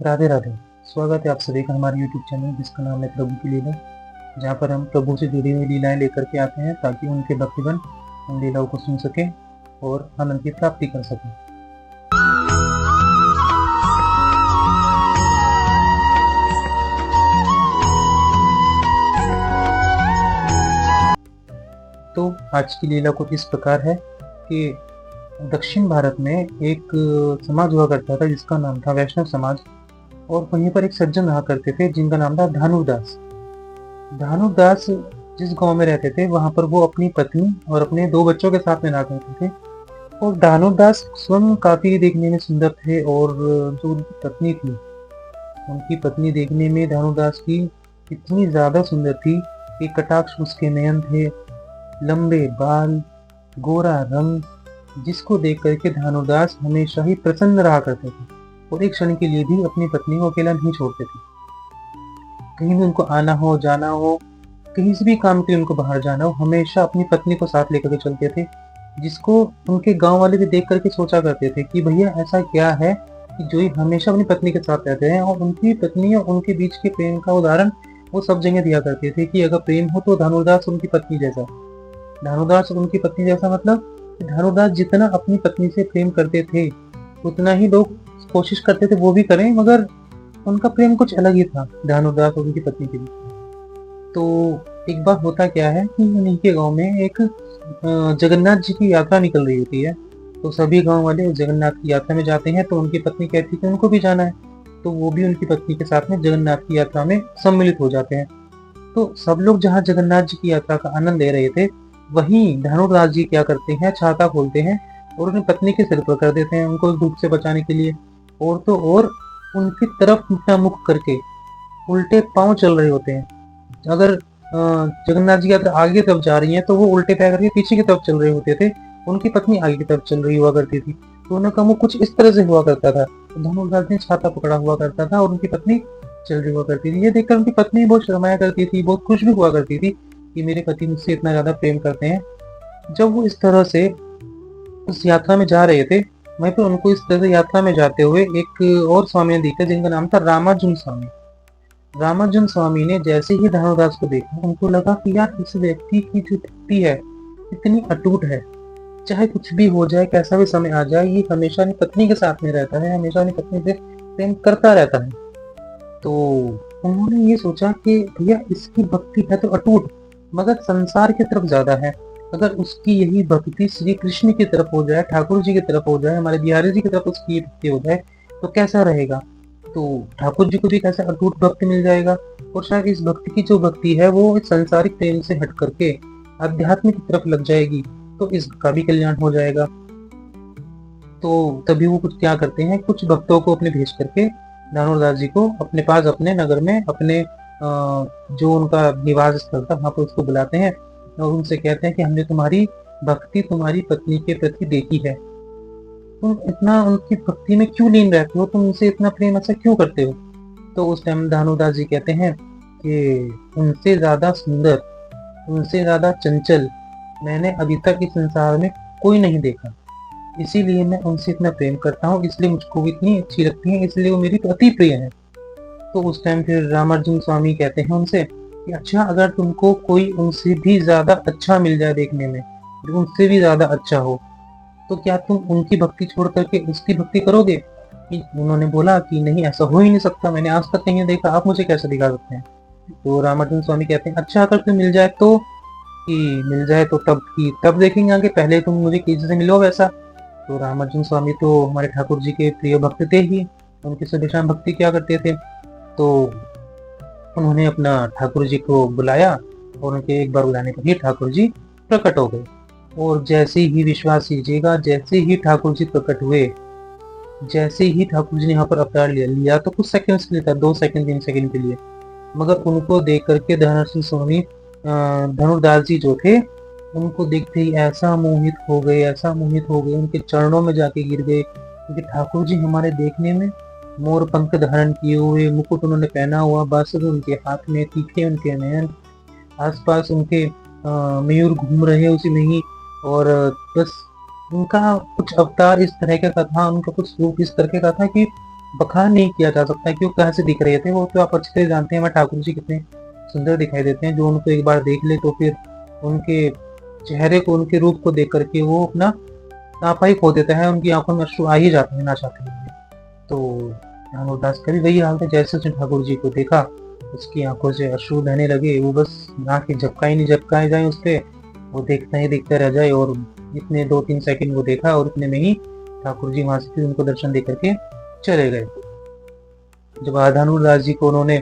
राधे राधे। स्वागत है आप सभी का हमारे YouTube चैनल जिसका नाम है प्रभु की लीला, जहाँ पर हम प्रभु से जुड़ी हुई लीलाएं लेकर के आते हैं ताकि उनके भक्तगण उन लीलाओं को सुन सकें और आनंद की प्राप्ति कर सकें। तो आज की लीला कुछ इस प्रकार है कि दक्षिण भारत में एक समाज हुआ करता था जिसका नाम था वैष्णव समाज, और वहीं पर एक सज्जन रहा करते थे जिनका नाम था धानुदास। धानुदास जिस गांव में रहते थे वहां पर वो अपनी पत्नी और अपने 2 बच्चों के साथ में रहा करते थे। और धानुदास स्वयं काफी देखने में सुंदर थे, और जो उनकी पत्नी देखने में धानुदास की इतनी ज्यादा सुंदर थी कि कटाक्ष उसके नयन थे, लंबे बाल, गोरा रंग, जिसको देख करके धानुदास हमेशा ही प्रसन्न रहा करते थे और एक क्षण के लिए भी अपनी पत्नी को अकेला नहीं छोड़ते थे। कहीं भी उनको आना हो, जाना हो, कहीं से भी काम के लिए उनको बाहर जाना हो, हमेशा अपनी पत्नी को साथ लेकर के चलते थे, जिसको उनके गांव वाले भी देख करके सोचा करते थे कि भैया ऐसा क्या है कि जो ये हमेशा अपनी पत्नी के साथ रहते हैं। और उनकी पत्नी और उनके बीच के प्रेम का उदाहरण वो सब जगह दिया करते थे कि अगर प्रेम हो तो धानुदास उनकी पत्नी जैसा। धानुदास उनकी पत्नी जैसा मतलब धानुदास जितना अपनी पत्नी से प्रेम करते थे उतना ही लोग कोशिश करते थे वो भी करें, मगर उनका प्रेम कुछ अलग ही था धानुदास और उनकी पत्नी के बीच। तो एक बार होता क्या है कि उन्हीं के गांव में एक जगन्नाथ जी की यात्रा निकल रही होती है। तो सभी गांव वाले जगन्नाथ की यात्रा में जाते हैं, तो उनकी पत्नी कहती है कि उनको भी जाना है, तो वो भी उनकी पत्नी के साथ में जगन्नाथ की यात्रा में सम्मिलित हो जाते हैं। तो सब लोग जहाँ जगन्नाथ जी की यात्रा का आनंद ले रहे थे, वहीं धानुदास जी क्या करते हैं, छाता खोलते हैं और अपनी पत्नी के सिर पर कर देते हैं उनको धूप से बचाने के लिए। और तो और उनकी तरफ अपना मुख करके उल्टे पांव चल रहे होते हैं। अगर जगन्नाथ जी की यात्रा आगे की तरफ जा रही है तो वो उल्टे पैर करके पीछे की तरफ चल रहे होते थे, उनकी पत्नी आगे की तरफ चल रही हुआ करती थी। तो उनका मुंह कुछ इस तरह से हुआ करता था। तो धनुर्दास ने छाता पकड़ा हुआ करता था और उनकी पत्नी चल रही हुआ करती थी। ये देखकर उनकी पत्नी बहुत शर्माया करती थी, बहुत खुश भी हुआ करती थी कि मेरे पति मुझसे इतना ज्यादा प्रेम करते हैं। जब वो इस तरह से उस यात्रा में जा रहे थे, वहीं पर उनको इस तरह से यात्रा में जाते हुए एक और स्वामी ने देखा जिनका नाम था रामानुजन स्वामी। रामानुजन स्वामी ने जैसे ही धानुदास को देखा, उनको लगा कि यार इस व्यक्ति की जो भक्ति है इतनी अटूट है, चाहे कुछ भी हो जाए, कैसा भी समय आ जाए, ये हमेशा अपनी पत्नी के साथ में रहता है, हमेशा अपनी पत्नी से प्रेम करता रहता है। तो उन्होंने ये सोचा कि भैया इसकी भक्ति है तो अटूट, मगर संसार की तरफ ज्यादा है। अगर उसकी यही भक्ति श्री कृष्ण की तरफ हो जाए, ठाकुर जी की तरफ हो जाए, हमारे बिहारी जी की तरफ उसकी भक्ति हो जाए तो कैसा रहेगा। तो ठाकुर जी को भी कैसा अटूट भक्ति मिल जाएगा, और शायद इस भक्ति की जो भक्ति है वो इस सांसारिक प्रेम से हट करके आध्यात्म की तरफ लग जाएगी, तो इसका भी कल्याण हो जाएगा। तो तभी वो कुछ क्या करते हैं, कुछ भक्तों को अपने भेज करके धानुदास जी को अपने पास अपने नगर में अपने जो उनका निवास स्थल था वहां पर उसको बुलाते हैं और उनसे कहते हैं कि हमने तुम्हारी भक्ति तुम्हारी पत्नी के प्रति देखी है, तुम इतना उनकी भक्ति में क्यों लीन रहते हो, तुम उनसे इतना प्रेम ऐसा क्यों करते हो। तो उस टाइम धानुदास जी कहते हैं कि उनसे ज्यादा सुंदर, उनसे ज्यादा चंचल मैंने अभी तक इस संसार में कोई नहीं देखा, इसीलिए मैं उनसे इतना प्रेम करता हूँ, इसलिए मुझको वो इतनी अच्छी लगती है, इसलिए वो मेरी अति प्रिय है। तो उस टाइम फिर रामानुजन स्वामी कहते हैं उनसे कि अच्छा, अगर तुमको कोई उनसे भी ज्यादा अच्छा मिल जाए देखने में, जो उनसे भी ज्यादा अच्छा हो, तो क्या तुम उनकी भक्ति छोड़ करके उसकी भक्ति करोगे। उन्होंने बोला कि नहीं, ऐसा हो ही नहीं सकता, मैंने आज तक नहीं देखा, आप मुझे कैसे दिखा सकते हैं। तो रामानुजन स्वामी कहते हैं अच्छा, अगर तुम्हें मिल जाए तो, कि मिल जाए तो तब देखेंगे आगे, पहले तुम मुझे किसी से मिलो वैसा। तो रामानुजन स्वामी तो हमारे ठाकुर जी के प्रिय भक्त थे ही, उनकी सदैव भक्ति क्या करते थे। तो उन्होंने अपना ठाकुर जी को बुलाया और उनके एक बार बुलाने पर ही ठाकुर जी प्रकट हो गए। और जैसे ही, विश्वास कीजिएगा, जैसे ही ठाकुर जी प्रकट हुए, जैसे ही ठाकुर जी ने यहाँ पर अवतार लिया तो कुछ सेकंड्स के लिए था, 2 सेकंड 3 सेकंड के लिए, मगर उनको देख करके धनुर्दास स्वामी धनुर्दास जी जो थे उनको देखते ही ऐसा मोहित हो गए, ऐसा मोहित हो गए, उनके चरणों में जाके गिर गए, क्योंकि ठाकुर जी हमारे देखने में मोर पंख धारण किए हुए, मुकुट उन्होंने पहना हुआ, बांसुरी उनके हाथ में, तीखे उनके नयन, आसपास उनके मयूर घूम रहे उसी में ही, और बस उनका कुछ अवतार इस तरह का था, उनका कुछ रूप इस तरह का था कि बखान नहीं किया जा सकता कि वो कैसे दिख रहे थे। वो तो आप अच्छे से जानते हैं हमारे ठाकुर जी कितने सुंदर दिखाई देते हैं। जो उनको एक बार देख ले तो फिर उनके चेहरे को, उनके रूप को देख करके वो अपना आपा ही खो देता है, उनकी आंखों में अश्रु आ ही जाते हैं ना चाहते हुए। तो भानुदास का भी वही हाल था। जैसे उसने ठाकुर जी को देखा उसकी आंखों से अश्रु बहने लगे। वो बस आंखें झपकाई नहीं झपकाए जाए उस पे, वो देखता ही देखता रह जाए। और इतने 2-3 सेकंड वो देखा और इतने में ही ठाकुर जी वहां से फिर उनको दर्शन दे करके चले गए। जब धानुदास जी को उन्होंने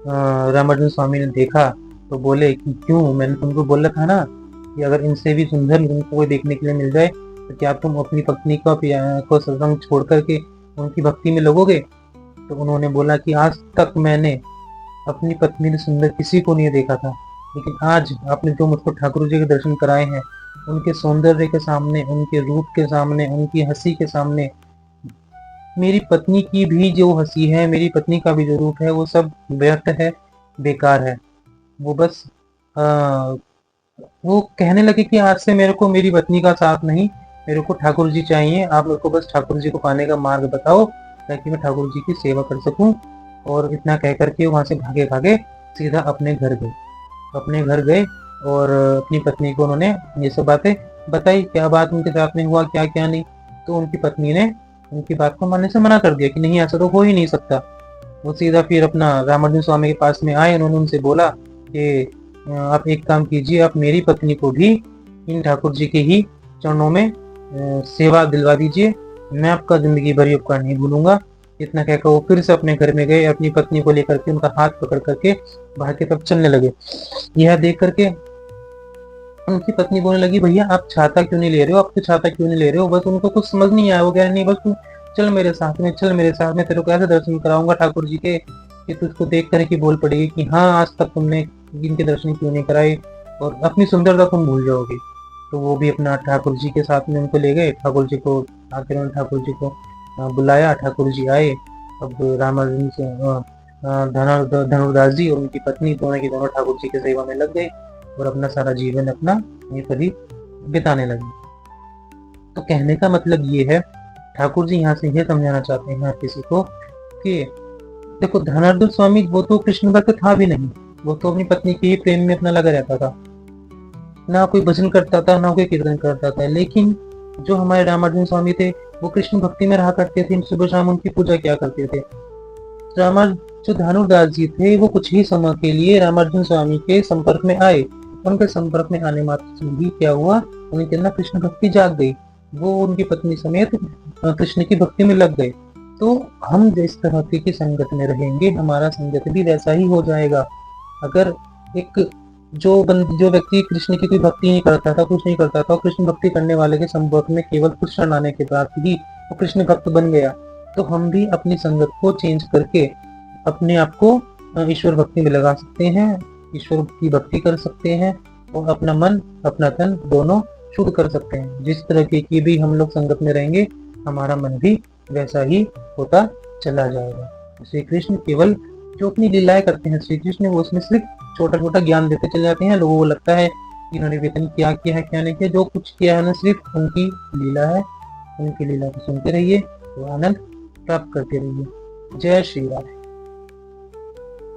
रामानुजन स्वामी ने देखा तो बोले कि क्यों, मैंने तुमको बोला था ना कि अगर इनसे भी सुंदर तुमको कोई देखने के लिए मिल जाए तो क्या तुम अपनी पत्नी को सत्संग छोड़ करके उनकी भक्ति में लगोगे। तो उन्होंने बोला कि आज तक मैंने अपनी पत्नी से सुंदर किसी को नहीं देखा था, लेकिन आज आपने जो मुझको ठाकुर जी के दर्शन कराए हैं, उनके सौंदर्य के सामने, उनके रूप के सामने, उनकी हंसी के सामने मेरी पत्नी की भी जो हंसी है, मेरी पत्नी का भी जो रूप है, वो सब व्यर्थ है, बेकार है। वो बस आ, वो कहने लगे कि आज से मेरे को मेरी पत्नी का साथ नहीं, मेरे को ठाकुर जी चाहिए। आप मेरे को बस ठाकुर जी को पाने का मार्ग बताओ ताकि मैं ठाकुर जी की सेवा कर सकूं। और इतना कह करके वहां से भागे भागे सीधा अपने घर गए। अपने घर गए और अपनी पत्नी को उन्होंने ये सब बातें बताई, क्या बात उनके साथ में हुआ, क्या क्या नहीं। तो उनकी पत्नी ने उनकी बात को मानने से मना कर दिया कि नहीं, ऐसा तो हो ही नहीं सकता। वो सीधा फिर अपना रामानुजन स्वामी के पास में आए। उन्होंने उनसे बोला कि आप एक काम कीजिए, आप मेरी पत्नी को भी इन ठाकुर जी के ही चरणों में सेवा दिलवा दीजिए, मैं आपका जिंदगी भर उपकार नहीं भूलूंगा। इतना कहकर वो फिर से अपने घर में गए, अपनी पत्नी को लेकर के उनका हाथ पकड़ करके बाहर की तरफ चलने लगे। यह देख करके उनकी पत्नी बोलने लगी, भैया आप छाता क्यों नहीं ले रहे हो, आप तो छाता क्यों नहीं ले रहे हो। बस उनको कुछ समझ नहीं आया। वो कह रहे नहीं, बस तू चल मेरे साथ में, चल मेरे साथ में, तेरे को कैसे दर्शन कराऊंगा ठाकुर जी के कि तुझको देख कर की बोल पड़ेगी कि हाँ आज तक तुमने इनके दर्शन क्यों नहीं कराए और अपनी सुंदरता तुम भूल जाओगे। तो वो भी अपना ठाकुर जी के साथ में उनको ले गए। ठाकुर जी को आखिर उन्होंने ठाकुर जी को बुलाया, ठाकुर जी आए। अब रामानुजन से धनुर्दास जी और उनकी पत्नी दोनों की दोनों ठाकुर जी की सेवा में लग गए और अपना सारा जीवन अपना ये कभी बिताने लगे। तो कहने का मतलब ये है, ठाकुर जी यहाँ से ये समझाना चाहते हैं हर किसी को कि देखो धनार्दन स्वामी वो तो कृष्ण भक्त था भी नहीं, वो तो अपनी पत्नी के ही प्रेम में अपना लगा रहता था, ना कोई भजन करता था ना कोई कीर्तन करता था। लेकिन जो हमारे रामार्जुन स्वामी थे वो कृष्ण भक्ति में रहा करते थे, सुबह शाम उनकी पूजा किया करते थे। जो धानुदास जी थे वो कुछ ही समय के लिए रामार्जुन स्वामी के संपर्क में आए। उनके संपर्क में आने मात्र से ही क्या हुआ, उनके अंदर कृष्ण भक्ति जाग गई। वो उनकी पत्नी समेत कृष्ण की भक्ति में लग गए। तो हम जिस तरह की संगत में रहेंगे हमारा संगत भी वैसा ही हो जाएगा। अगर एक जो व्यक्ति कृष्ण की कोई भक्ति नहीं करता था, कुछ नहीं करता था, कृष्ण भक्ति करने वाले के संपर्क में केवल कुछ क्षण आने के बाद ही वो कृष्ण भक्त बन गया, तो हम भी अपनी संगत को चेंज करके अपने आप को ईश्वर भक्ति में लगा सकते हैं, ईश्वर की भक्ति कर सकते हैं और अपना मन अपना तन दोनों शुद्ध कर सकते हैं। जिस तरह की भी हम लोग संगत में रहेंगे हमारा मन भी वैसा ही होता चला जाएगा। श्री कृष्ण केवल जो अपनी लीलाएं करते हैं, श्री कृष्ण वो उसमें सिर्फ छोटा छोटा ज्ञान देते चले जाते हैं। लोगों को लगता है कि इन्होंने वेतन क्या किया है क्या नहीं किया, जो कुछ किया है ना सिर्फ उनकी लीला है। उनकी लीला को सुनते रहिए तो आनंद प्राप्त करते रहिए। जय श्री राम।